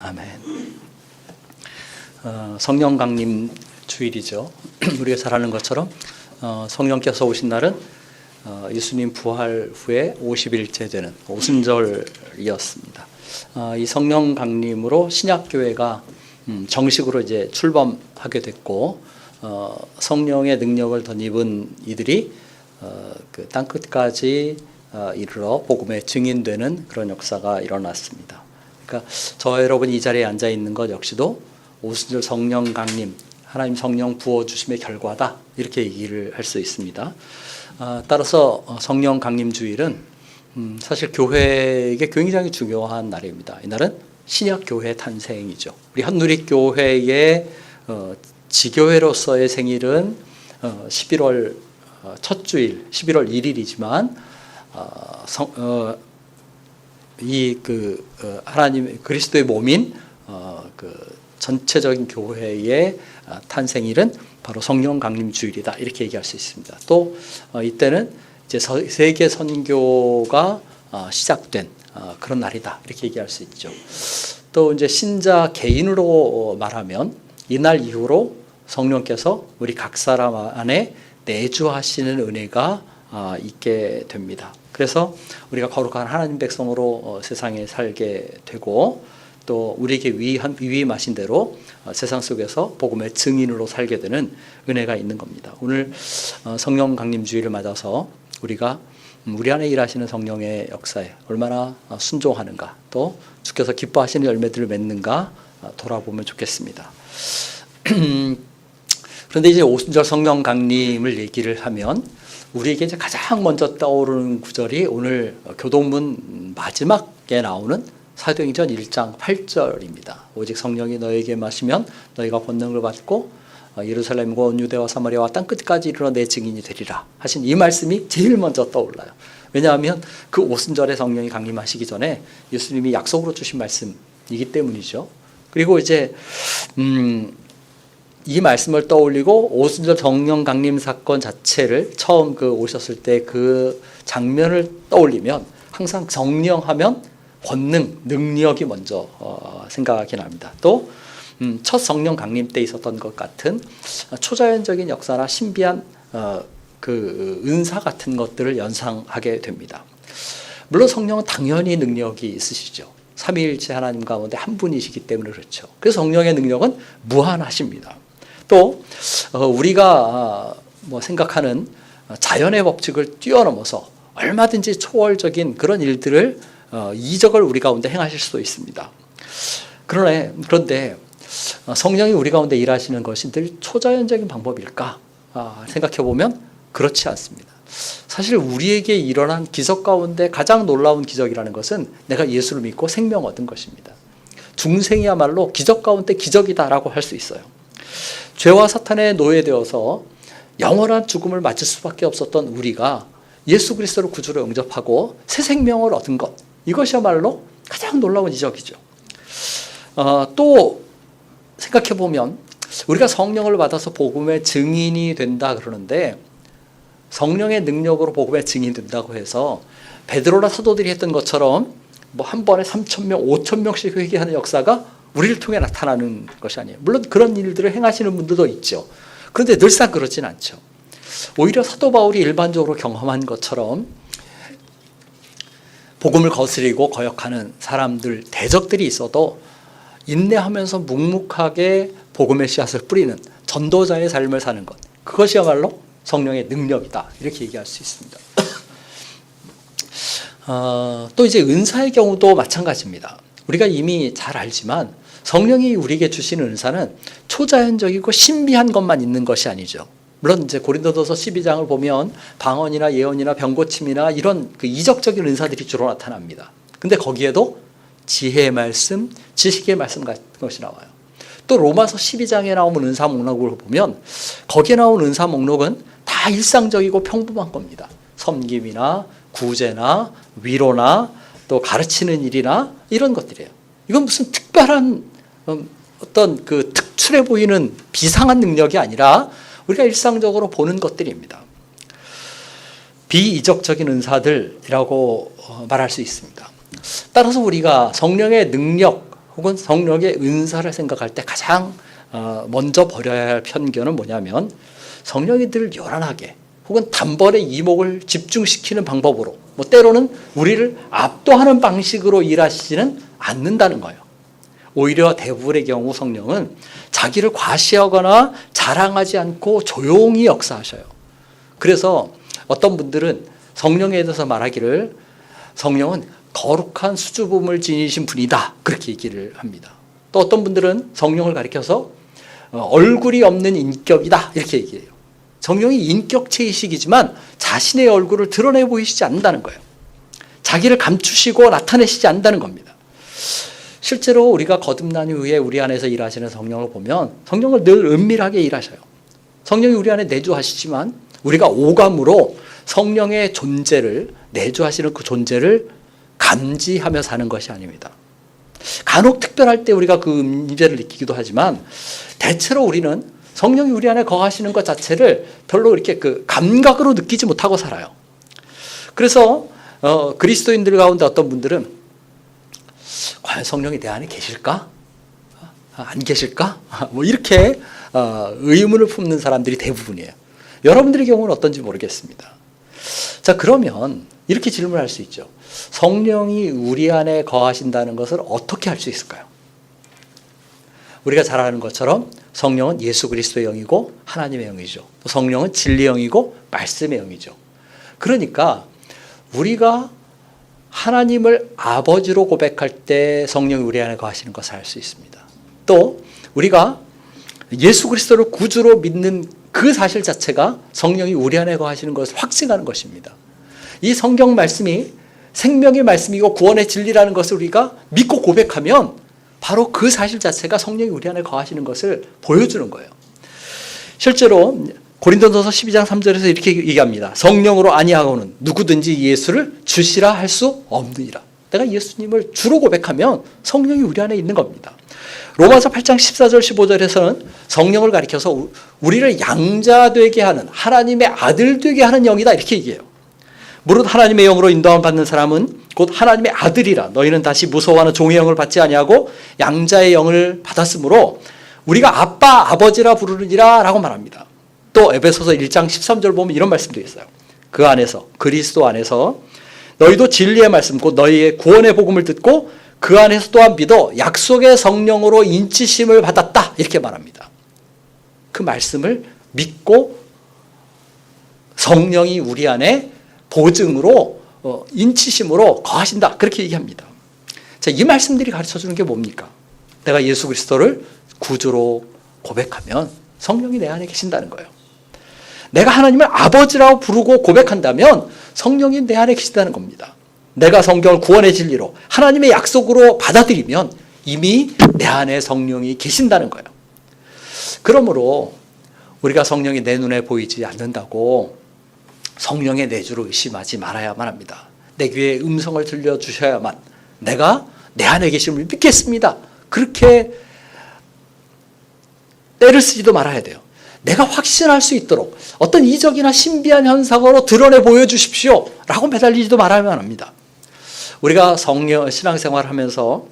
아멘. 성령 강림 주일이죠. 우리가 잘 아는 것처럼 성령께서 오신 날은 예수님 부활 후에 50일째 되는 오순절이었습니다. 이 성령 강림으로 신약교회가 정식으로 이제 출범하게 됐고, 성령의 능력을 덧입은 이들이 그 땅끝까지 이르러 복음의 증인되는 그런 역사가 일어났습니다. 그러니까 저와 여러분이 이 자리에 앉아 있는 것 역시도 오순절 성령 강림, 하나님 성령 부어주심의 결과다, 이렇게 얘기를 할 수 있습니다. 따라서 성령 강림 주일은 사실 교회에게 굉장히 중요한 날입니다. 이날은 신약 교회 탄생이죠. 우리 한누리교회의 지교회로서의 생일은 11월 첫 주일, 11월 1일이지만 하나님 그리스도의 몸인 전체적인 교회의 탄생일은 바로 성령 강림 주일이다, 이렇게 얘기할 수 있습니다. 또 이때는 이제 세계 선교가 시작된 그런 날이다, 이렇게 얘기할 수 있죠. 또 이제 신자 개인으로 말하면 이날 이후로 성령께서 우리 각 사람 안에 내주하시는 은혜가 있게 됩니다. 그래서 우리가 거룩한 하나님 백성으로 세상에 살게 되고, 또 우리에게 위임하신 대로 세상 속에서 복음의 증인으로 살게 되는 은혜가 있는 겁니다. 오늘 성령 강림 주일을 맞아서 우리가 우리 안에 일하시는 성령의 역사에 얼마나 순종하는가, 또 주께서 기뻐하시는 열매들을 맺는가 돌아보면 좋겠습니다. 그런데 이제 오순절 성령 강림을 얘기를 하면 우리에게 이제 가장 먼저 떠오르는 구절이 오늘 교동문 마지막에 나오는 사도행전 1장 8절입니다. 오직 성령이 너에게 마시면 너희가 권능을 받고 예루살렘과 온 유대와 사마리아와 땅끝까지 이르러 내 증인이 되리라 하신 이 말씀이 제일 먼저 떠올라요. 왜냐하면 그 오순절에 성령이 강림하시기 전에 예수님이 약속으로 주신 말씀이기 때문이죠. 그리고 이제 이 말씀을 떠올리고 오순절 성령 강림 사건 자체를 처음 오셨을 때 그 장면을 떠올리면 항상 성령하면 권능, 능력이 먼저 생각이 납니다. 또 첫 성령 강림 때 있었던 것 같은 초자연적인 역사나 신비한 그 은사 같은 것들을 연상하게 됩니다. 물론 성령은 당연히 능력이 있으시죠. 삼위일체 하나님 가운데 한 분이시기 때문에 그렇죠. 그래서 성령의 능력은 무한하십니다. 또 우리가 생각하는 자연의 법칙을 뛰어넘어서 얼마든지 초월적인 그런 일들을 이적을 우리 가운데 행하실 수도 있습니다. 그런데 성령이 우리 가운데 일하시는 것이 늘 초자연적인 방법일까 생각해 보면 그렇지 않습니다. 사실 우리에게 일어난 기적 가운데 가장 놀라운 기적이라는 것은 내가 예수를 믿고 생명 얻은 것입니다. 중생이야말로 기적 가운데 기적이다라고 할 수 있어요. 죄와 사탄에 노예되어서 영원한 죽음을 맞을 수밖에 없었던 우리가 예수 그리스도를 구주로 영접하고 새 생명을 얻은 것, 이것이야말로 가장 놀라운 이적이죠. 또 생각해 보면 우리가 성령을 받아서 복음의 증인이 된다 그러는데, 성령의 능력으로 복음의 증인이 된다고 해서 베드로나 사도들이 했던 것처럼 한 번에 3,000명, 5,000명씩 회개하는 역사가 우리를 통해 나타나는 것이 아니에요. 물론 그런 일들을 행하시는 분들도 있죠. 그런데 늘상 그렇진 않죠. 오히려 사도 바울이 일반적으로 경험한 것처럼 복음을 거스리고 거역하는 사람들, 대적들이 있어도 인내하면서 묵묵하게 복음의 씨앗을 뿌리는 전도자의 삶을 사는 것, 그것이야말로 성령의 능력이다, 이렇게 얘기할 수 있습니다. 또 이제 은사의 경우도 마찬가지입니다. 우리가 이미 잘 알지만 성령이 우리에게 주시는 은사는 초자연적이고 신비한 것만 있는 것이 아니죠. 물론 이제 고린도전서 12장을 보면 방언이나 예언이나 병고침이나 이런 이적적인 은사들이 주로 나타납니다. 근데 거기에도 지혜의 말씀, 지식의 말씀 같은 것이 나와요. 또 로마서 12장에 나오는 은사 목록을 보면 거기에 나온 은사 목록은 다 일상적이고 평범한 겁니다. 섬김이나 구제나 위로나 또 가르치는 일이나 이런 것들이에요. 이건 무슨 특별한 어떤 특출해 보이는 비상한 능력이 아니라 우리가 일상적으로 보는 것들입니다. 비이적적인 은사들이라고 말할 수 있습니다. 따라서 우리가 성령의 능력 혹은 성령의 은사를 생각할 때 가장 먼저 버려야 할 편견은 뭐냐면 성령이 늘 요란하게 혹은 단번에 이목을 집중시키는 방법으로 때로는 우리를 압도하는 방식으로 일하시지는 않는다는 거예요. 오히려 대부분의 경우 성령은 자기를 과시하거나 자랑하지 않고 조용히 역사하셔요. 그래서 어떤 분들은 성령에 대해서 말하기를 성령은 거룩한 수줍음을 지니신 분이다 그렇게 얘기를 합니다. 또 어떤 분들은 성령을 가리켜서 얼굴이 없는 인격이다 이렇게 얘기해요. 성령이 인격체이시기지만 자신의 얼굴을 드러내 보이시지 않는다는 거예요. 자기를 감추시고 나타내시지 않는다는 겁니다. 실제로 우리가 거듭난 후에 우리 안에서 일하시는 성령을 보면 성령을 늘 은밀하게 일하셔요. 성령이 우리 안에 내주하시지만 우리가 오감으로 성령의 존재를 내주하시는 그 존재를 감지하며 사는 것이 아닙니다. 간혹 특별할 때 우리가 그 임재를 느끼기도 하지만 대체로 우리는 성령이 우리 안에 거하시는 것 자체를 별로 이렇게 그 감각으로 느끼지 못하고 살아요. 그래서 그리스도인들 가운데 어떤 분들은 과연 성령이 내 안에 계실까? 안 계실까? 이렇게 의문을 품는 사람들이 대부분이에요. 여러분들의 경우는 어떤지 모르겠습니다. 자, 그러면 이렇게 질문할 수 있죠. 성령이 우리 안에 거하신다는 것을 어떻게 할 수 있을까요? 우리가 잘 아는 것처럼 성령은 예수 그리스도의 영이고 하나님의 영이죠. 또 성령은 진리의 영이고 말씀의 영이죠. 그러니까 우리가 하나님을 아버지로 고백할 때 성령이 우리 안에 거하시는 것을 알 수 있습니다. 또 우리가 예수 그리스도를 구주로 믿는 그 사실 자체가 성령이 우리 안에 거하시는 것을 확증하는 것입니다. 이 성경 말씀이 생명의 말씀이고 구원의 진리라는 것을 우리가 믿고 고백하면 바로 그 사실 자체가 성령이 우리 안에 거하시는 것을 보여주는 거예요. 실제로 고린도전서 12장 3절에서 이렇게 얘기합니다. 성령으로 아니하고는 누구든지 예수를 주시라 할 수 없느니라. 내가 예수님을 주로 고백하면 성령이 우리 안에 있는 겁니다. 로마서 8장 14절 15절에서는 성령을 가리켜서 우리를 양자되게 하는 하나님의 아들 되게 하는 영이다 이렇게 얘기해요. 무릇 하나님의 영으로 인도함 받는 사람은 곧 하나님의 아들이라. 너희는 다시 무서워하는 종의 영을 받지 아니하고 양자의 영을 받았으므로 우리가 아빠 아버지라 부르느니라 라고 말합니다. 또 에베소서 1장 13절 보면 이런 말씀도 있어요. 그 안에서 그리스도 안에서 너희도 진리의 말씀 곧 너희의 구원의 복음을 듣고 그 안에서 또한 믿어 약속의 성령으로 인치심을 받았다 이렇게 말합니다. 그 말씀을 믿고 성령이 우리 안에 보증으로 인치심으로 거하신다 그렇게 얘기합니다. 자, 이 말씀들이 가르쳐주는 게 뭡니까? 내가 예수 그리스도를 구주로 고백하면 성령이 내 안에 계신다는 거예요. 내가 하나님을 아버지라고 부르고 고백한다면 성령이 내 안에 계신다는 겁니다. 내가 성경을 구원의 진리로 하나님의 약속으로 받아들이면 이미 내 안에 성령이 계신다는 거예요. 그러므로 우리가 성령이 내 눈에 보이지 않는다고 성령의 내주를 의심하지 말아야만 합니다. 내 귀에 음성을 들려주셔야만 내가 내 안에 계심을 믿겠습니다. 그렇게 때를 쓰지도 말아야 돼요. 내가 확신할 수 있도록 어떤 이적이나 신비한 현상으로 드러내 보여주십시오 라고 매달리지도 말아야만 합니다. 우리가 신앙생활을 하면서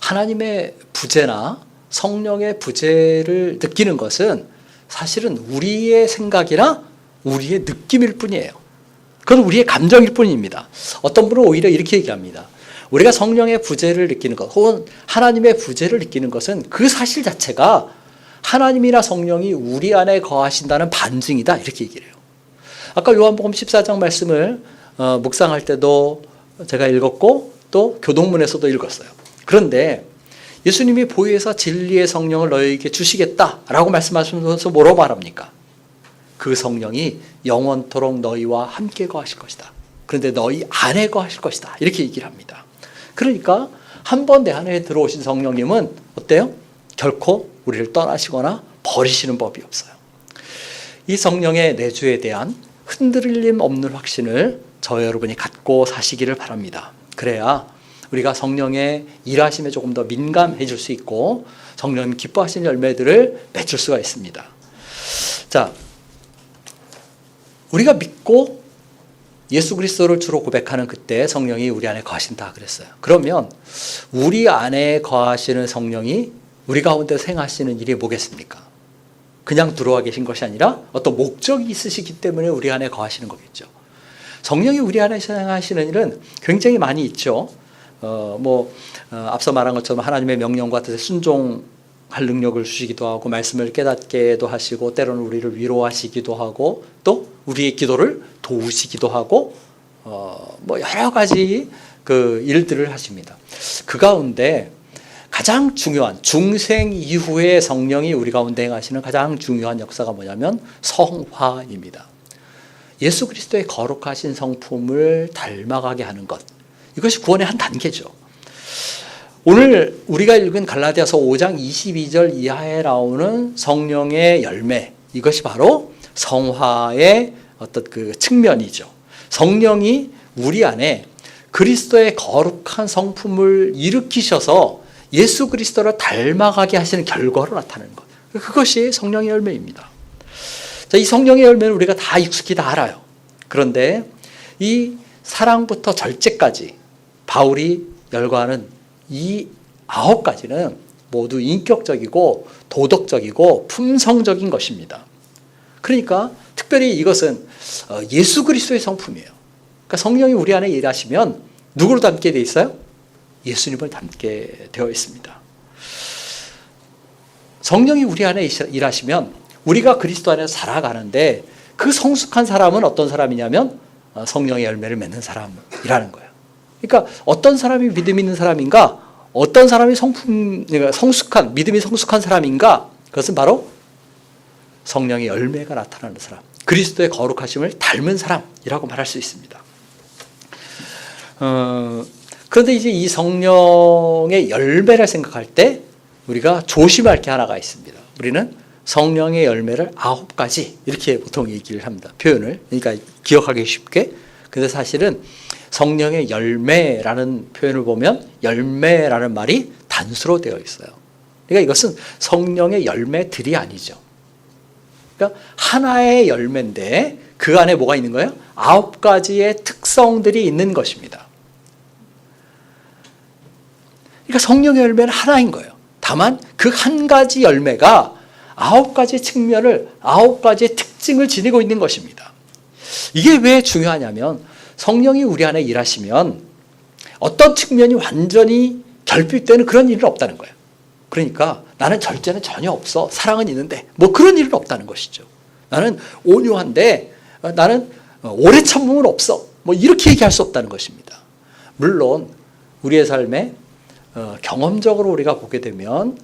하나님의 부재나 성령의 부재를 느끼는 것은 사실은 우리의 생각이나 우리의 느낌일 뿐이에요. 그건 우리의 감정일 뿐입니다. 어떤 분은 오히려 이렇게 얘기합니다. 우리가 성령의 부재를 느끼는 것 혹은 하나님의 부재를 느끼는 것은 그 사실 자체가 하나님이나 성령이 우리 안에 거하신다는 반증이다 이렇게 얘기를 해요. 아까 요한복음 14장 말씀을 묵상할 때도 제가 읽었고 또 교동문에서도 읽었어요. 그런데 예수님이 보혜사 진리의 성령을 너희에게 주시겠다라고 말씀하시면서 뭐라고 말합니까? 그 성령이 영원토록 너희와 함께 거하실 것이다. 그런데 너희 안에 거하실 것이다. 이렇게 얘기를 합니다. 그러니까 한 번 내 안에 들어오신 성령님은 어때요? 결코 우리를 떠나시거나 버리시는 법이 없어요. 이 성령의 내주에 대한 흔들림 없는 확신을 저와 여러분이 갖고 사시기를 바랍니다. 그래야 우리가 성령의 일하심에 조금 더 민감해질 수 있고 성령님 기뻐하시는 열매들을 맺을 수가 있습니다. 자, 우리가 믿고 예수 그리스도를 주로 고백하는 그때 성령이 우리 안에 거하신다 그랬어요. 그러면 우리 안에 거하시는 성령이 우리 가운데 행하시는 일이 뭐겠습니까? 그냥 들어와 계신 것이 아니라 어떤 목적이 있으시기 때문에 우리 안에 거하시는 거겠죠. 성령이 우리 안에 행하시는 일은 굉장히 많이 있죠. 앞서 말한 것처럼 하나님의 명령과 뜻에 순종할 능력을 주시기도 하고, 말씀을 깨닫게도 하시고, 때로는 우리를 위로하시기도 하고, 또 우리의 기도를 도우시기도 하고, 여러 가지 그 일들을 하십니다. 그 가운데 가장 중요한, 중생 이후에 성령이 우리 가운데 행하시는 가장 중요한 역사가 뭐냐면 성화입니다. 예수 그리스도의 거룩하신 성품을 닮아가게 하는 것, 이것이 구원의 한 단계죠. 오늘 우리가 읽은 갈라디아서 5장 22절 이하에 나오는 성령의 열매, 이것이 바로 성화의 어떤 그 측면이죠. 성령이 우리 안에 그리스도의 거룩한 성품을 일으키셔서 예수 그리스도를 닮아가게 하시는 결과로 나타나는 것, 그것이 성령의 열매입니다. 자, 이 성령의 열매는 우리가 다 익숙히 다 알아요. 그런데 이 사랑부터 절제까지 바울이 열거하는 이 9가지는 모두 인격적이고 도덕적이고 품성적인 것입니다. 그러니까 특별히 이것은 예수 그리스도의 성품이에요. 그러니까 성령이 우리 안에 일하시면 누구를 닮게 돼 있어요? 예수님을 닮게 되어 있습니다. 성령이 우리 안에 일하시면 우리가 그리스도 안에서 살아가는데, 그 성숙한 사람은 어떤 사람이냐면 성령의 열매를 맺는 사람이라는 거예요. 그러니까 어떤 사람이 믿음 있는 사람인가, 어떤 사람이 믿음이 성숙한 사람인가, 그것은 바로 성령의 열매가 나타나는 사람, 그리스도의 거룩하심을 닮은 사람이라고 말할 수 있습니다. 그런데 이제 이 성령의 열매를 생각할 때 우리가 조심할 게 하나가 있습니다. 우리는 성령의 열매를 9가지 이렇게 보통 얘기를 합니다. 표현을. 그러니까 기억하기 쉽게. 근데 사실은 성령의 열매라는 표현을 보면 열매라는 말이 단수로 되어 있어요. 그러니까 이것은 성령의 열매들이 아니죠. 그러니까 하나의 열매인데 그 안에 뭐가 있는 거예요? 9가지의 특성들이 있는 것입니다. 그러니까 성령의 열매는 하나인 거예요. 다만 그 한 가지 열매가 9가지 측면을, 9가지의 특징을 지니고 있는 것입니다. 이게 왜 중요하냐면 성령이 우리 안에 일하시면 어떤 측면이 완전히 결핍되는 그런 일은 없다는 거예요. 그러니까 나는 절제는 전혀 없어, 사랑은 있는데, 그런 일은 없다는 것이죠. 나는 온유한데 나는 오래 참음은 없어, 이렇게 얘기할 수 없다는 것입니다. 물론 우리의 삶에 경험적으로 우리가 보게 되면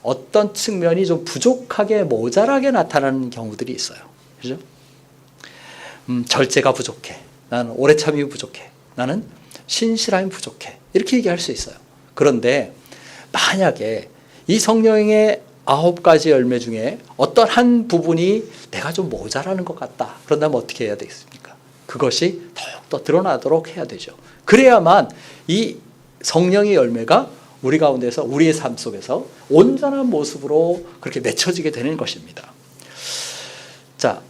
어떤 측면이 좀 부족하게, 모자라게 나타나는 경우들이 있어요. 그죠? 절제가 부족해, 나는 오래 참음이 부족해, 나는 신실함이 부족해, 이렇게 얘기할 수 있어요. 그런데 만약에 이 성령의 9가지 열매 중에 어떤 한 부분이 내가 좀 모자라는 것 같다, 그런다면 어떻게 해야 되겠습니까? 그것이 더욱더 드러나도록 해야 되죠. 그래야만 이 성령의 열매가 우리 가운데서, 우리의 삶 속에서 온전한 모습으로 그렇게 맺혀지게 되는 것입니다. 자,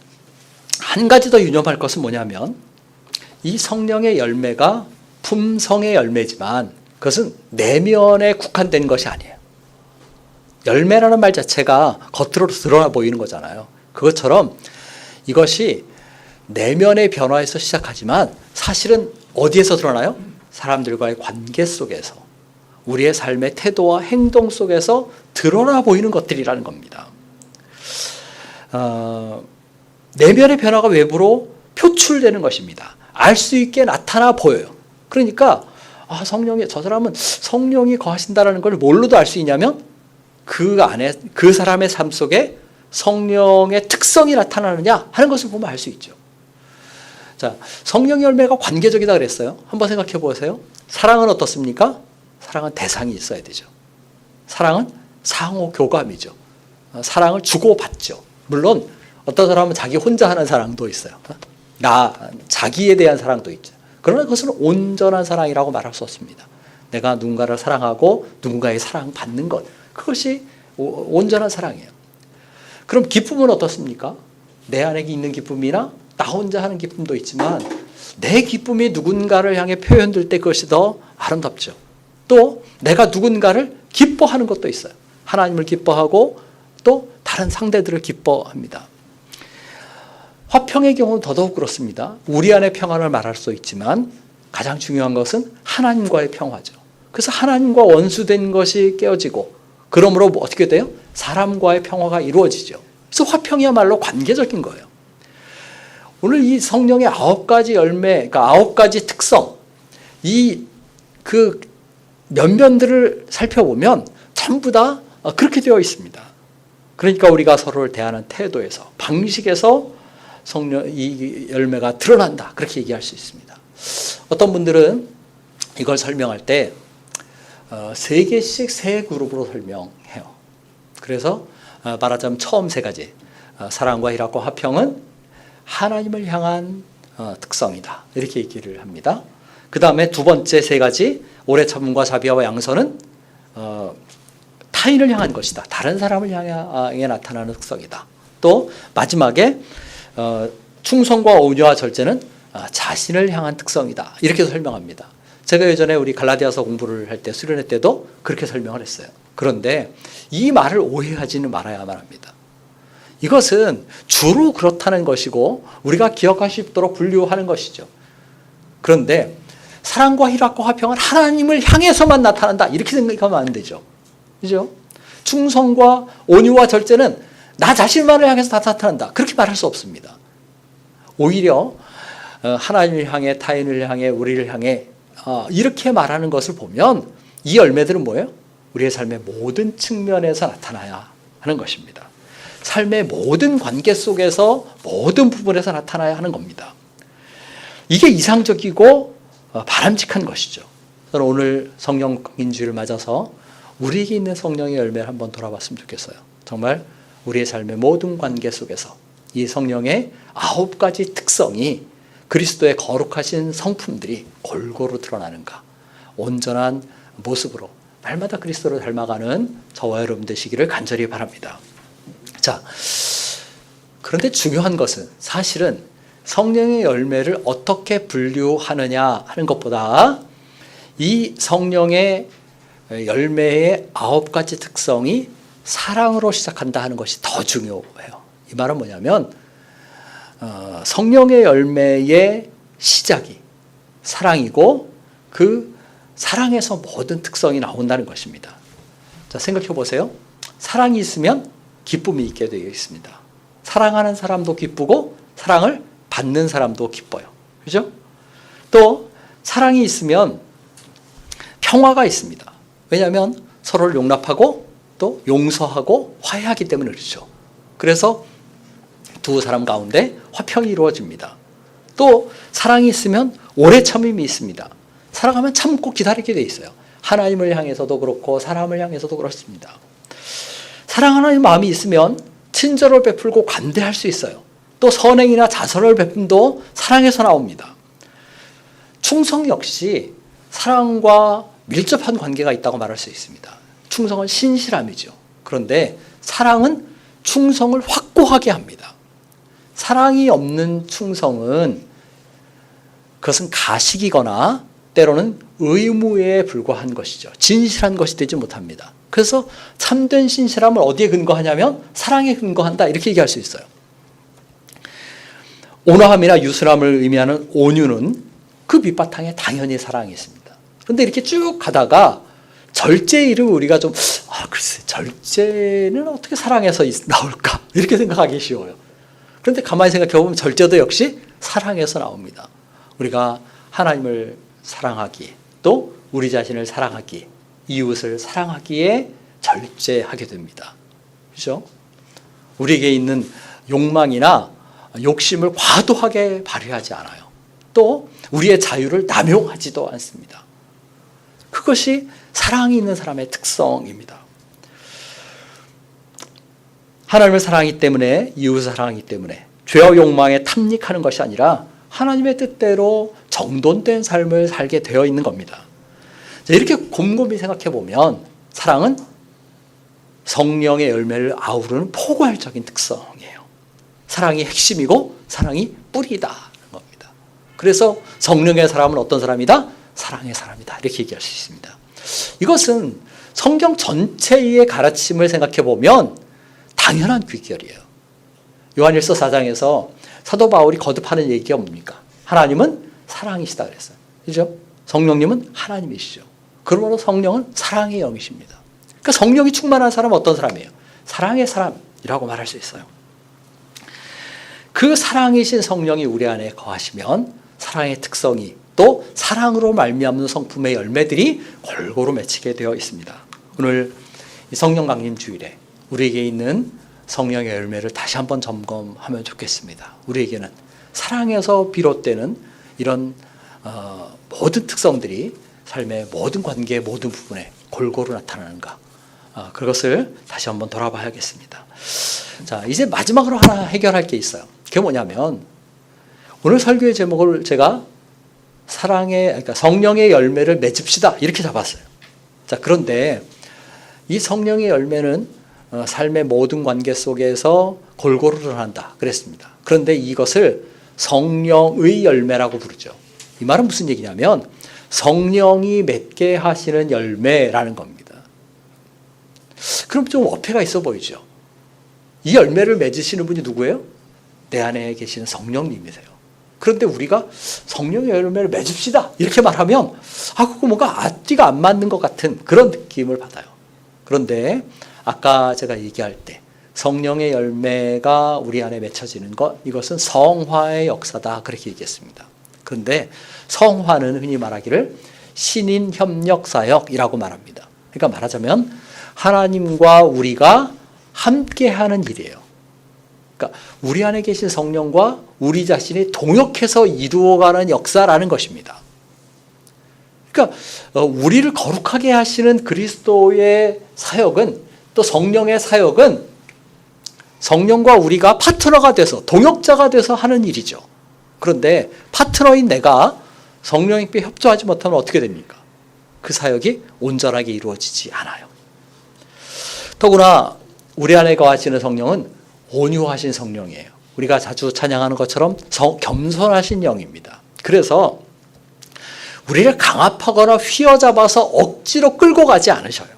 한 가지 더 유념할 것은 뭐냐면 이 성령의 열매가 품성의 열매지만 그것은 내면에 국한된 것이 아니에요. 열매라는 말 자체가 겉으로 드러나 보이는 거잖아요. 그것처럼 이것이 내면의 변화에서 시작하지만 사실은 어디에서 드러나요? 사람들과의 관계 속에서, 우리의 삶의 태도와 행동 속에서 드러나 보이는 것들이라는 겁니다. 내면의 변화가 외부로 표출되는 것입니다. 알 수 있게 나타나 보여요. 그러니까 저 사람은 성령이 거하신다는 걸 뭘로도 알 수 있냐면 그 안에, 그 사람의 삶 속에 성령의 특성이 나타나느냐 하는 것을 보면 알 수 있죠. 자, 성령의 열매가 관계적이다 그랬어요. 한번 생각해 보세요. 사랑은 어떻습니까? 사랑은 대상이 있어야 되죠. 사랑은 상호 교감이죠. 사랑을 주고받죠. 물론 어떤 사람은 자기 혼자 하는 사랑도 있어요. 자기에 대한 사랑도 있죠. 그러나 그것은 온전한 사랑이라고 말할 수 없습니다. 내가 누군가를 사랑하고 누군가의 사랑받는 것, 그것이 온전한 사랑이에요. 그럼 기쁨은 어떻습니까? 내 안에 있는 기쁨이나 나 혼자 하는 기쁨도 있지만 내 기쁨이 누군가를 향해 표현될 때 그것이 더 아름답죠. 또 내가 누군가를 기뻐하는 것도 있어요. 하나님을 기뻐하고 또 다른 상대들을 기뻐합니다. 화평의 경우는 더더욱 그렇습니다. 우리 안의 평안을 말할 수 있지만 가장 중요한 것은 하나님과의 평화죠. 그래서 하나님과 원수된 것이 깨어지고 그러므로 어떻게 돼요? 사람과의 평화가 이루어지죠. 그래서 화평이야말로 관계적인 거예요. 오늘 이 성령의 9가지 열매, 그러니까 9가지 특성, 그 면면들을 살펴보면 전부 다 그렇게 되어 있습니다. 그러니까 우리가 서로를 대하는 태도에서, 방식에서 이 열매가 드러난다. 그렇게 얘기할 수 있습니다. 어떤 분들은 이걸 설명할 때 3개씩 3그룹으로 설명해요. 그래서 말하자면 처음 3가지, 사랑과 희락과 화평은 하나님을 향한 특성이다. 이렇게 얘기를 합니다. 그 다음에 두 번째 3가지, 오래 참음과 자비와 양선은 타인을 향한 것이다. 다른 사람을 향해 나타나는 특성이다. 또 마지막에 충성과 온유와 절제는 자신을 향한 특성이다. 이렇게 설명합니다. 제가 예전에 우리 갈라디아서 공부를 할 때, 수련회 때도 그렇게 설명을 했어요. 그런데 이 말을 오해하지는 말아야만 합니다. 이것은 주로 그렇다는 것이고 우리가 기억할 수 있도록 분류하는 것이죠. 그런데 사랑과 희락과 화평은 하나님을 향해서만 나타난다. 이렇게 생각하면 안 되죠. 그죠? 충성과 온유와 절제는 나 자신만을 향해서 다 나타난다. 그렇게 말할 수 없습니다. 오히려 하나님을 향해, 타인을 향해, 우리를 향해 이렇게 말하는 것을 보면 이 열매들은 뭐예요? 우리의 삶의 모든 측면에서 나타나야 하는 것입니다. 삶의 모든 관계 속에서 모든 부분에서 나타나야 하는 겁니다. 이게 이상적이고 바람직한 것이죠. 저는 오늘 성령 인주를 맞아서 우리에게 있는 성령의 열매를 한번 돌아봤으면 좋겠어요. 정말 우리의 삶의 모든 관계 속에서 이 성령의 9가지 특성이 그리스도의 거룩하신 성품들이 골고루 드러나는가, 온전한 모습으로 날마다 그리스도를 닮아가는 저와 여러분 되시기를 간절히 바랍니다. 자, 그런데 중요한 것은 사실은 성령의 열매를 어떻게 분류하느냐 하는 것보다 이 성령의 열매의 9가지 특성이 사랑으로 시작한다 하는 것이 더 중요해요. 이 말은 뭐냐면 성령의 열매의 시작이 사랑이고 그 사랑에서 모든 특성이 나온다는 것입니다. 자, 생각해 보세요. 사랑이 있으면 기쁨이 있게 되어 있습니다. 사랑하는 사람도 기쁘고 사랑을 받는 사람도 기뻐요. 그죠? 또 사랑이 있으면 평화가 있습니다. 왜냐하면 서로를 용납하고 또 용서하고 화해하기 때문에 그렇죠. 그래서 두 사람 가운데 화평이 이루어집니다. 또 사랑이 있으면 오래 참음이 있습니다. 사랑하면 참고 기다리게 돼 있어요. 하나님을 향해서도 그렇고 사람을 향해서도 그렇습니다. 사랑하는 마음이 있으면 친절을 베풀고 관대할 수 있어요. 또 선행이나 자선을 베품도 사랑에서 나옵니다. 충성 역시 사랑과 밀접한 관계가 있다고 말할 수 있습니다. 충성은 신실함이죠. 그런데 사랑은 충성을 확고하게 합니다. 사랑이 없는 충성은 그것은 가식이거나 때로는 의무에 불과한 것이죠. 진실한 것이 되지 못합니다. 그래서 참된 신실함을 어디에 근거하냐면 사랑에 근거한다 이렇게 얘기할 수 있어요. 온화함이나 유순함을 의미하는 온유는 그 밑바탕에 당연히 사랑이 있습니다. 그런데 이렇게 쭉 가다가 절제의 이름을 우리가 좀 글쎄 절제는 어떻게 사랑에서 나올까 이렇게 생각하기 쉬워요. 그런데 가만히 생각해 보면 절제도 역시 사랑에서 나옵니다. 우리가 하나님을 사랑하기 또 우리 자신을 사랑하기 이웃을 사랑하기에 절제하게 됩니다. 그렇죠? 우리에게 있는 욕망이나 욕심을 과도하게 발휘하지 않아요. 또 우리의 자유를 남용하지도 않습니다. 그것이 사랑이 있는 사람의 특성입니다. 하나님을 사랑하기 때문에 이웃을 사랑하기 때문에 죄와 욕망에 탐닉하는 것이 아니라 하나님의 뜻대로 정돈된 삶을 살게 되어 있는 겁니다. 이렇게 곰곰이 생각해 보면 사랑은 성령의 열매를 아우르는 포괄적인 특성이에요. 사랑이 핵심이고 사랑이 뿌리다는 겁니다. 그래서 성령의 사람은 어떤 사람이다? 사랑의 사람이다. 이렇게 얘기할 수 있습니다. 이것은 성경 전체의 가르침을 생각해 보면 당연한 귀결이에요. 요한일서 4장에서 사도 바울이 거듭하는 얘기가 뭡니까? 하나님은 사랑이시다 그랬어요. 그죠? 성령님은 하나님이시죠. 그러므로 성령은 사랑의 영이십니다. 그러니까 성령이 충만한 사람은 어떤 사람이에요? 사랑의 사람이라고 말할 수 있어요. 그 사랑이신 성령이 우리 안에 거하시면 사랑의 특성이 또 사랑으로 말미암는 성품의 열매들이 골고루 맺히게 되어 있습니다. 오늘 성령 강림 주일에 우리에게 있는 성령의 열매를 다시 한번 점검하면 좋겠습니다. 우리에게는 사랑에서 비롯되는 이런 모든 특성들이 삶의 모든 관계의 모든 부분에 골고루 나타나는가, 그것을 다시 한번 돌아봐야겠습니다. 자, 이제 마지막으로 하나 해결할 게 있어요. 그게 뭐냐면 오늘 설교의 제목을 제가 그러니까 성령의 열매를 맺읍시다 이렇게 잡았어요. 자, 그런데 이 성령의 열매는 삶의 모든 관계 속에서 골고루 드러난다 그랬습니다. 그런데 이것을 성령의 열매라고 부르죠. 이 말은 무슨 얘기냐면 성령이 맺게 하시는 열매라는 겁니다. 그럼 좀 어폐가 있어 보이죠. 이 열매를 맺으시는 분이 누구예요? 내 안에 계시는 성령님이세요. 그런데 우리가 성령의 열매를 맺읍시다 이렇게 말하면 그거 뭔가 앞뒤가 안 맞는 것 같은 그런 느낌을 받아요. 그런데 아까 제가 얘기할 때 성령의 열매가 우리 안에 맺혀지는 것, 이것은 성화의 역사다 그렇게 얘기했습니다. 그런데 성화는 흔히 말하기를 신인 협력 사역이라고 말합니다. 그러니까 말하자면 하나님과 우리가 함께하는 일이에요. 그러니까 우리 안에 계신 성령과 우리 자신이 동역해서 이루어가는 역사라는 것입니다. 그러니까 우리를 거룩하게 하시는 그리스도의 사역은, 또 성령의 사역은 성령과 우리가 파트너가 돼서 동역자가 돼서 하는 일이죠. 그런데 파트너인 내가 성령님께 협조하지 못하면 어떻게 됩니까? 그 사역이 온전하게 이루어지지 않아요. 더구나 우리 안에 거하시는 성령은 온유하신 성령이에요. 우리가 자주 찬양하는 것처럼 겸손하신 영입니다. 그래서 우리를 강압하거나 휘어잡아서 억지로 끌고 가지 않으셔요.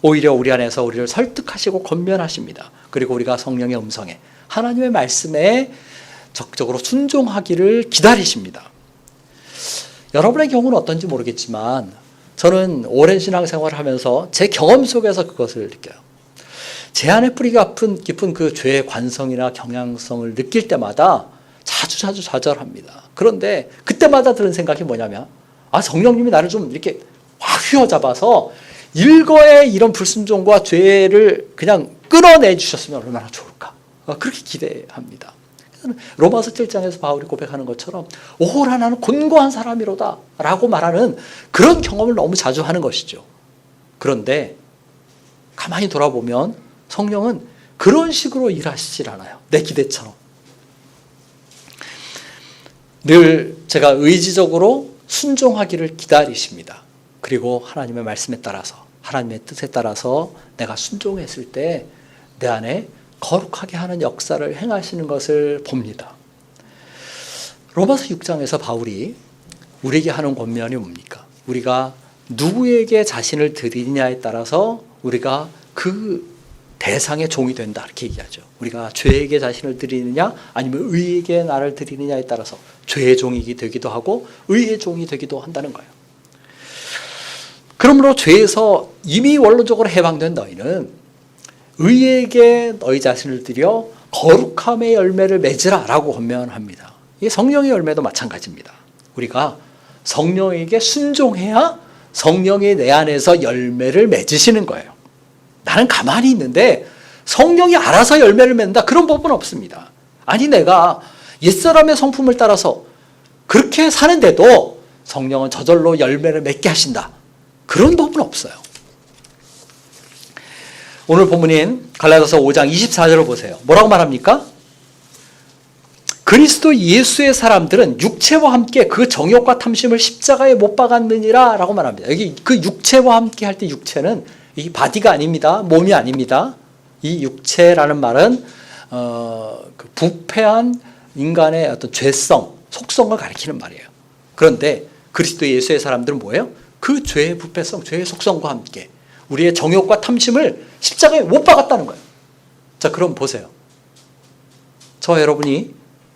오히려 우리 안에서 우리를 설득하시고 권면하십니다. 그리고 우리가 성령의 음성에, 하나님의 말씀에 적극적으로 순종하기를 기다리십니다. 여러분의 경우는 어떤지 모르겠지만 저는 오랜 신앙생활을 하면서 제 경험 속에서 그것을 느껴요. 제 안에 뿌리가 깊은 그 죄의 관성이나 경향성을 느낄 때마다 자주 좌절합니다. 그런데 그때마다 드는 생각이 뭐냐면 성령님이 나를 좀 이렇게 확 휘어잡아서 일거의 이런 불순종과 죄를 그냥 끊어내 주셨으면 얼마나 좋을까, 그렇게 기대합니다. 로마서 7장에서 바울이 고백하는 것처럼 오호라 나는 곤고한 사람이로다 라고 말하는 그런 경험을 너무 자주 하는 것이죠. 그런데 가만히 돌아보면 성령은 그런 식으로 일하시질 않아요. 내 기대처럼. 늘 제가 의지적으로 순종하기를 기다리십니다. 그리고 하나님의 말씀에 따라서, 하나님의 뜻에 따라서 내가 순종했을 때 내 안에 거룩하게 하는 역사를 행하시는 것을 봅니다. 로마서 6장에서 바울이 우리에게 하는 권면이 뭡니까? 우리가 누구에게 자신을 드리느냐에 따라서 우리가 그 대상의 종이 된다 이렇게 얘기하죠. 우리가 죄에게 자신을 드리느냐 아니면 의에게 나를 드리느냐에 따라서 죄의 종이 되기도 하고 의의 종이 되기도 한다는 거예요. 그러므로 죄에서 이미 원론적으로 해방된 너희는 의에게 너희 자신을 드려 거룩함의 열매를 맺으라 라고 권면합니다. 이 성령의 열매도 마찬가지입니다. 우리가 성령에게 순종해야 성령이 내 안에서 열매를 맺으시는 거예요. 나는 가만히 있는데 성령이 알아서 열매를 맺는다, 그런 법은 없습니다. 아니 내가 옛사람의 성품을 따라서 그렇게 사는데도 성령은 저절로 열매를 맺게 하신다, 그런 법은 없어요. 오늘 본문인 갈라디아서 5장 24절을 보세요. 뭐라고 말합니까? 그리스도 예수의 사람들은 육체와 함께 그 정욕과 탐심을 십자가에 못 박았느니라 라고 말합니다. 여기 그 육체와 함께 할 때 육체는 이 바디가 아닙니다. 몸이 아닙니다. 이 육체라는 말은 그 부패한 인간의 어떤 죄성, 속성을 가리키는 말이에요. 그런데 그리스도 예수의 사람들은 뭐예요? 그 죄의 부패성, 죄의 속성과 함께 우리의 정욕과 탐심을 십자가에 못 박았다는 거예요. 자, 그럼 보세요. 저와 여러분이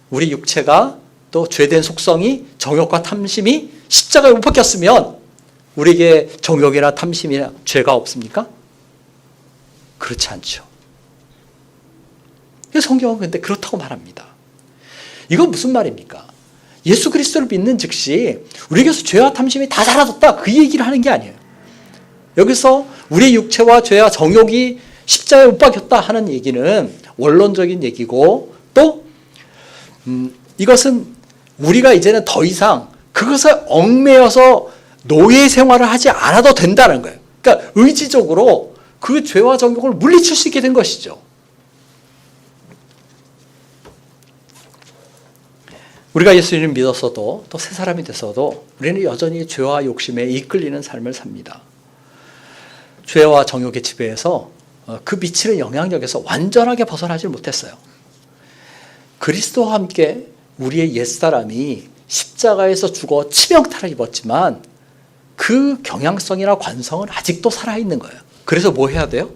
우리 육체가 또 죄된 속성이 정욕과 탐심이 십자가에 못 박혔으면 우리에게 정욕이나 탐심이나 죄가 없습니까? 그렇지 않죠. 성경은 근데 그렇다고 말합니다. 이건 무슨 말입니까? 예수 그리스도를 믿는 즉시 우리에게서 죄와 탐심이 다 사라졌다, 그 얘기를 하는 게 아니에요. 여기서 우리 육체와 죄와 정욕이 십자가에 못 박혔다 하는 얘기는 원론적인 얘기고, 또 이것은 우리가 이제는 더 이상 그것을 얽매여서 노예 생활을 하지 않아도 된다는 거예요. 그러니까 의지적으로 그 죄와 정욕을 물리칠 수 있게 된 것이죠. 우리가 예수님을 믿었어도 또 새 사람이 됐어도 우리는 여전히 죄와 욕심에 이끌리는 삶을 삽니다. 죄와 정욕의 지배에서 그 미치는 영향력에서 완전하게 벗어나지 못했어요. 그리스도와 함께 우리의 옛사람이 십자가에서 죽어 치명타를 입었지만 그 경향성이나 관성은 아직도 살아있는 거예요. 그래서 뭐 해야 돼요?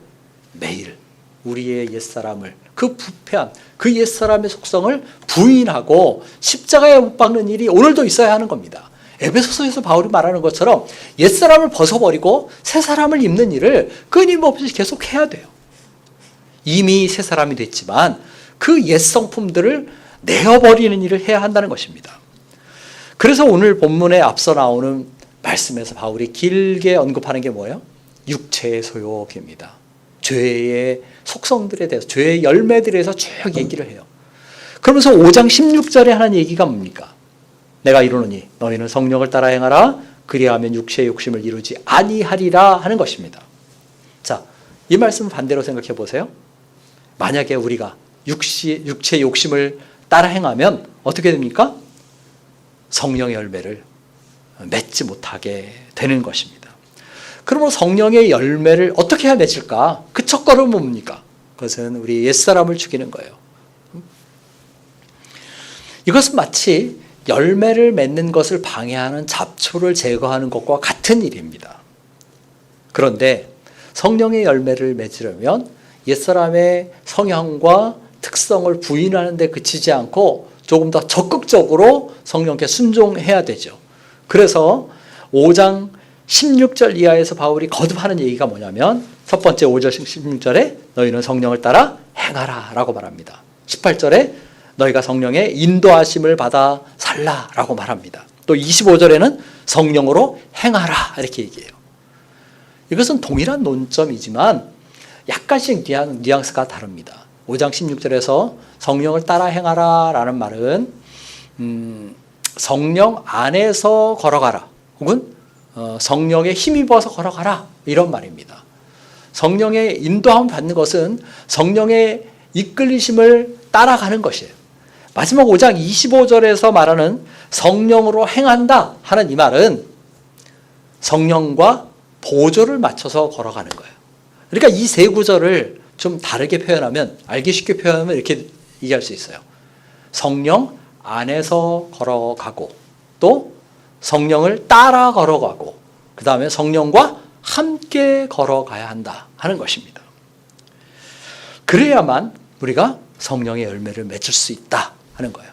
매일 우리의 옛사람을, 그 부패한 그 옛사람의 속성을 부인하고 십자가에 못 박는 일이 오늘도 있어야 하는 겁니다. 에베소서에서 바울이 말하는 것처럼 옛사람을 벗어버리고 새 사람을 입는 일을 끊임없이 계속 해야 돼요. 이미 새 사람이 됐지만 그 옛 성품들을 내어버리는 일을 해야 한다는 것입니다. 그래서 오늘 본문에 앞서 나오는 말씀에서 바울이 길게 언급하는 게 뭐예요? 육체의 소욕입니다. 죄의 속성들에 대해서, 죄의 열매들에 대해서 쭉 얘기를 해요. 그러면서 5장 16절에 하는 얘기가 뭡니까? 내가 이르노니 너희는 성령을 따라 행하라. 그리하면 육체의 욕심을 이루지 아니하리라 하는 것입니다. 자, 이 말씀 반대로 생각해 보세요. 만약에 우리가 육체의 욕심을 따라 행하면 어떻게 됩니까? 성령의 열매를 맺지 못하게 되는 것입니다. 그러므로 성령의 열매를 어떻게 해야 맺을까? 그 첫걸음은 뭡니까? 그것은 우리 옛사람을 죽이는 거예요. 이것은 마치 열매를 맺는 것을 방해하는 잡초를 제거하는 것과 같은 일입니다. 그런데 성령의 열매를 맺으려면 옛사람의 성향과 특성을 부인하는 데 그치지 않고 조금 더 적극적으로 성령께 순종해야 되죠. 그래서 5장 16절 이하에서 바울이 거듭하는 얘기가 뭐냐면 첫 번째 5절 16절에 너희는 성령을 따라 행하라 라고 말합니다. 18절에 너희가 성령의 인도하심을 받아 살라 라고 말합니다. 또 25절에는 성령으로 행하라 이렇게 얘기해요. 이것은 동일한 논점이지만 약간씩 뉘앙스가 다릅니다. 5장 16절에서 성령을 따라 행하라 라는 말은 성령 안에서 걸어가라 혹은 성령에 힘입어서 걸어가라 이런 말입니다. 성령의 인도함을 받는 것은 성령의 이끌리심을 따라가는 것이에요. 마지막 5장 25절에서 말하는 성령으로 행한다 하는 이 말은 성령과 보조를 맞춰서 걸어가는 거예요. 그러니까 이 세 구절을 좀 다르게 표현하면, 알기 쉽게 표현하면 이렇게 얘기할 수 있어요. 성령 안에서 걸어가고 또 성령을 따라 걸어가고 그 다음에 성령과 함께 걸어가야 한다 하는 것입니다. 그래야만 우리가 성령의 열매를 맺을 수 있다 하는 거예요.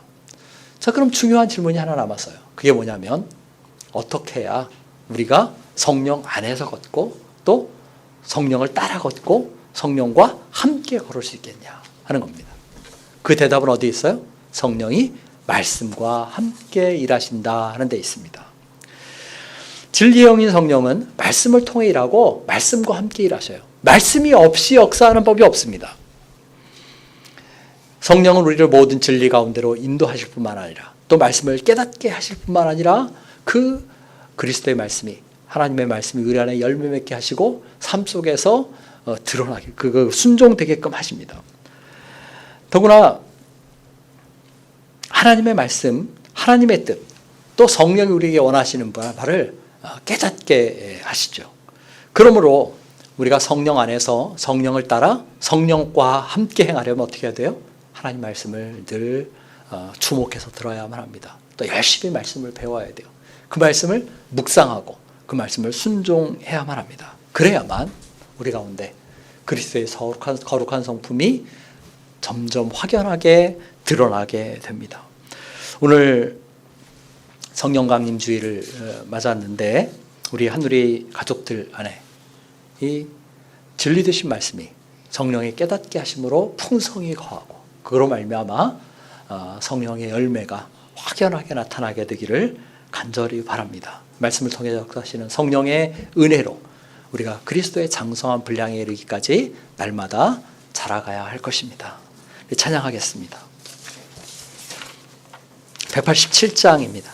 자, 그럼 중요한 질문이 하나 남았어요. 그게 뭐냐면 어떻게 해야 우리가 성령 안에서 걷고 또 성령을 따라 걷고 성령과 함께 걸을 수 있겠냐 하는 겁니다. 그 대답은 어디에 있어요? 성령이 말씀과 함께 일하신다 하는 데 있습니다. 진리의 영인 성령은 말씀을 통해 일하고 말씀과 함께 일하셔요. 말씀이 없이 역사하는 법이 없습니다. 성령은 우리를 모든 진리 가운데로 인도하실 뿐만 아니라 또 말씀을 깨닫게 하실 뿐만 아니라 그 그리스도의 말씀이, 하나님의 말씀이 우리 안에 열매 맺게 하시고 삶 속에서 드러나게, 그 순종되게끔 하십니다. 더구나 하나님의 말씀, 하나님의 뜻, 또 성령이 우리에게 원하시는 바를 깨닫게 하시죠. 그러므로 우리가 성령 안에서 성령을 따라 성령과 함께 행하려면 어떻게 해야 돼요? 하나님 말씀을 늘 주목해서 들어야만 합니다. 또 열심히 말씀을 배워야 돼요. 그 말씀을 묵상하고 그 말씀을 순종해야만 합니다. 그래야만 우리 가운데 그리스도의 거룩한 성품이 점점 확연하게 드러나게 됩니다. 오늘 성령 강림 주일을 맞았는데 우리 한누리 가족들 안에 이 진리 되신 말씀이 성령의 깨닫게 하심으로 풍성히 거하고 그로 말미암아 성령의 열매가 확연하게 나타나게 되기를 간절히 바랍니다. 말씀을 통해 역사하시는 성령의 은혜로 우리가 그리스도의 장성한 분량에 이르기까지 날마다 자라가야 할 것입니다. 찬양하겠습니다. 187장입니다.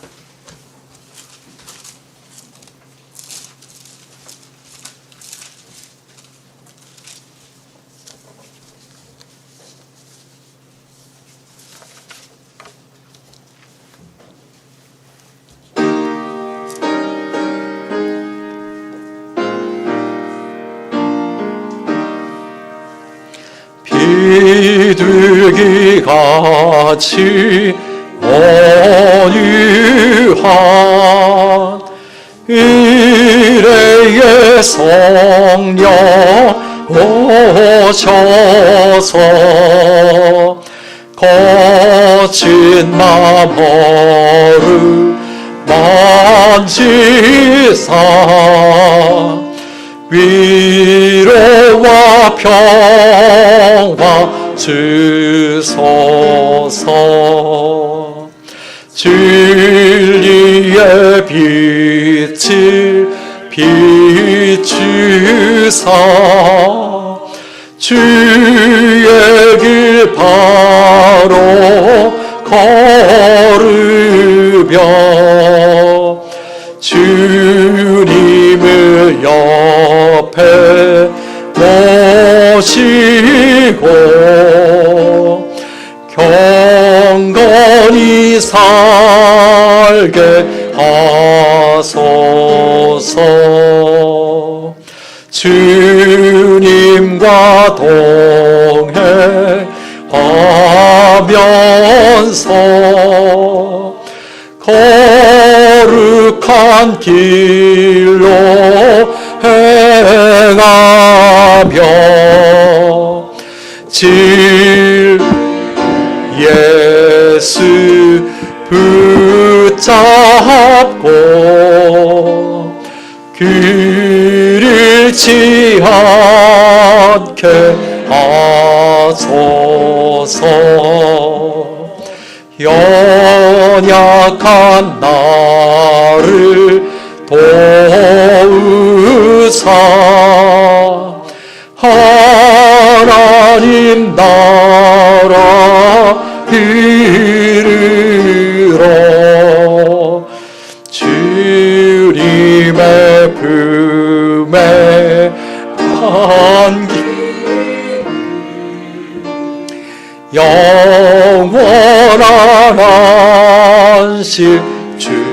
비둘기같이 온유한 이레의 성령 오셔서 거친 마음을 만지사 위로와 평화 주소서. 진리의 빛을 비추사 주의 길 바로 걸으며 주님을 옆에 모시고 경건히 살게 하소서. 주님과 동행하면서 거룩한 길로 행하며 예수 붙잡고 그르지 않게 하소서. 연약한 나를 도우사 하나님 나라 이르러 주님의 품에 안기 영원한 안식 주소서.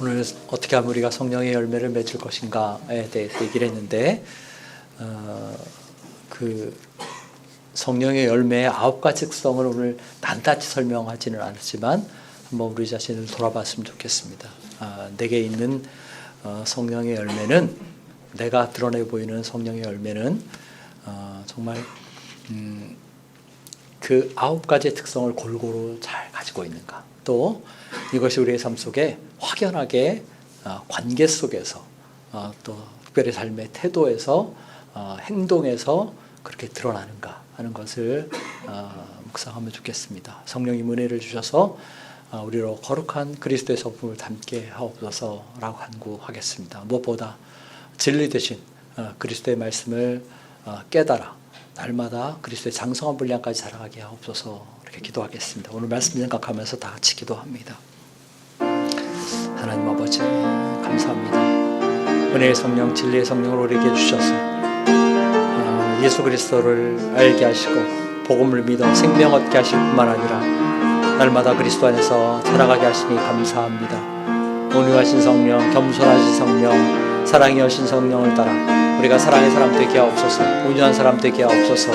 오늘 어떻게 하면 우리가 성령의 열매를 맺을 것인가에 대해서 얘기를 했는데 그 성령의 열매의 9가지 특성을 오늘 낱낱이 설명하지는 않았지만 한번 우리 자신을 돌아봤으면 좋겠습니다. 내게 있는 성령의 열매는, 내가 드러내 보이는 성령의 열매는 정말 그 9가지의 특성을 골고루 잘 가지고 있는가, 또 이것이 우리의 삶 속에 확연하게 관계 속에서 또 특별히 삶의 태도에서 행동에서 그렇게 드러나는가 하는 것을 묵상하면 좋겠습니다. 성령님 은혜를 주셔서 우리로 거룩한 그리스도의 성품을 담게 하옵소서라고 간구하겠습니다. 무엇보다 진리 되신 그리스도의 말씀을 깨달아 날마다 그리스도의 장성한 분량까지 자라가게 하옵소서, 이렇게 기도하겠습니다. 오늘 말씀 생각하면서 다 같이 기도합니다. 하나님 아버지 감사합니다. 은혜의 성령, 진리의 성령을 우리에게 주셔서 예수 그리스도를 알게 하시고 복음을 믿어 생명 얻게 하실 뿐만 아니라 날마다 그리스도 안에서 자라가게 하시니 감사합니다. 온유하신 성령, 겸손하신 성령, 사랑의 여신 성령을 따라 우리가 사랑의 사람 되게 하옵소서. 온유한 사람 되게 하옵소서.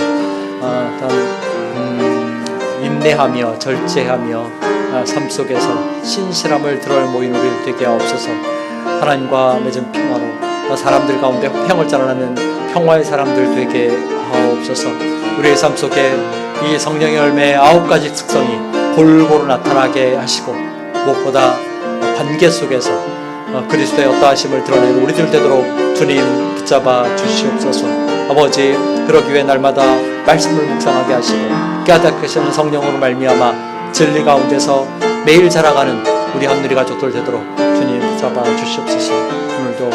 인내하며 절제하며 삶 속에서 신실함을 드러낼 모인 우리를 되게 하옵소서. 하나님과 맺은 평화로 사람들 가운데 평을 자라나는 평화의 사람들 되게 하옵소서. 우리의 삶 속에 이 성령의 열매의 9가지 특성이 골고루 나타나게 하시고 무엇보다 관계 속에서 그리스도의 어떠하심을 드러내는 우리들 되도록 주님 붙잡아 주시옵소서. 아버지, 그러기 위해 날마다 말씀을 묵상하게 하시고 깨닫게 하시는 성령으로 말미암아 진리 가운데서 매일 자라가는 우리 한누리 가족들 되도록 주님 붙잡아 주시옵소서. 오늘도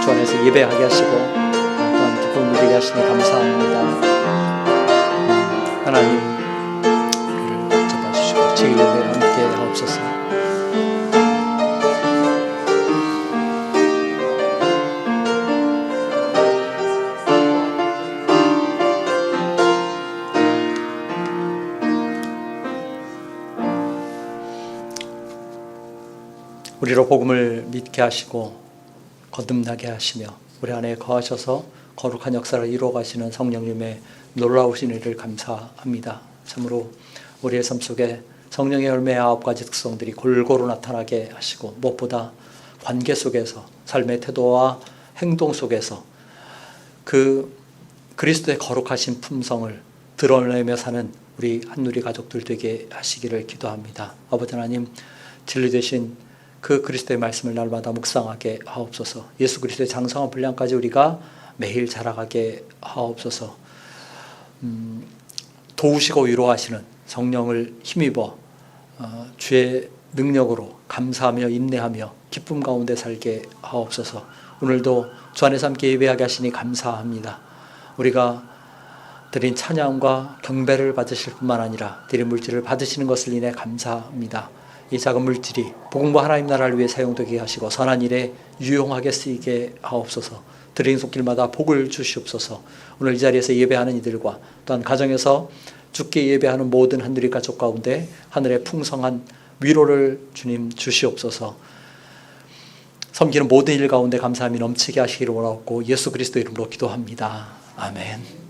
주 안에서 예배하게 하시고 또한 기쁨 누리게 하시니 감사합니다. 하나님, 우리를 붙잡아 주시고 제 이름에 함께 하옵소서. 우리로 복음을 믿게 하시고 거듭나게 하시며 우리 안에 거하셔서 거룩한 역사를 이루어 가시는 성령님의 놀라우신 일을 감사합니다. 참으로 우리의 삶 속에 성령의 열매의 9가지 특성들이 골고루 나타나게 하시고 무엇보다 관계 속에서 삶의 태도와 행동 속에서 그 그리스도의 거룩하신 품성을 드러내며 사는 우리 한누리 가족들 되게 하시기를 기도합니다. 아버지 하나님, 진리 되신 그 그리스도의 말씀을 날마다 묵상하게 하옵소서. 예수 그리스도의 장성한 분량까지 우리가 매일 자라가게 하옵소서. 도우시고 위로하시는 성령을 힘입어 주의 능력으로 감사하며 인내하며 기쁨 가운데 살게 하옵소서. 오늘도 주 안에서 함께 예배하게 하시니 감사합니다. 우리가 드린 찬양과 경배를 받으실 뿐만 아니라 드린 물질을 받으시는 것을 인해 감사합니다. 이 작은 물질이 복음과 하나님 나라를 위해 사용되게 하시고 선한 일에 유용하게 쓰이게 하옵소서. 드린 손길마다 복을 주시옵소서. 오늘 이 자리에서 예배하는 이들과 또한 가정에서 주께 예배하는 모든 한누리 가족 가운데 하늘의 풍성한 위로를 주님 주시옵소서. 섬기는 모든 일 가운데 감사함이 넘치게 하시기를 원하옵고 예수 그리스도 이름으로 기도합니다. 아멘.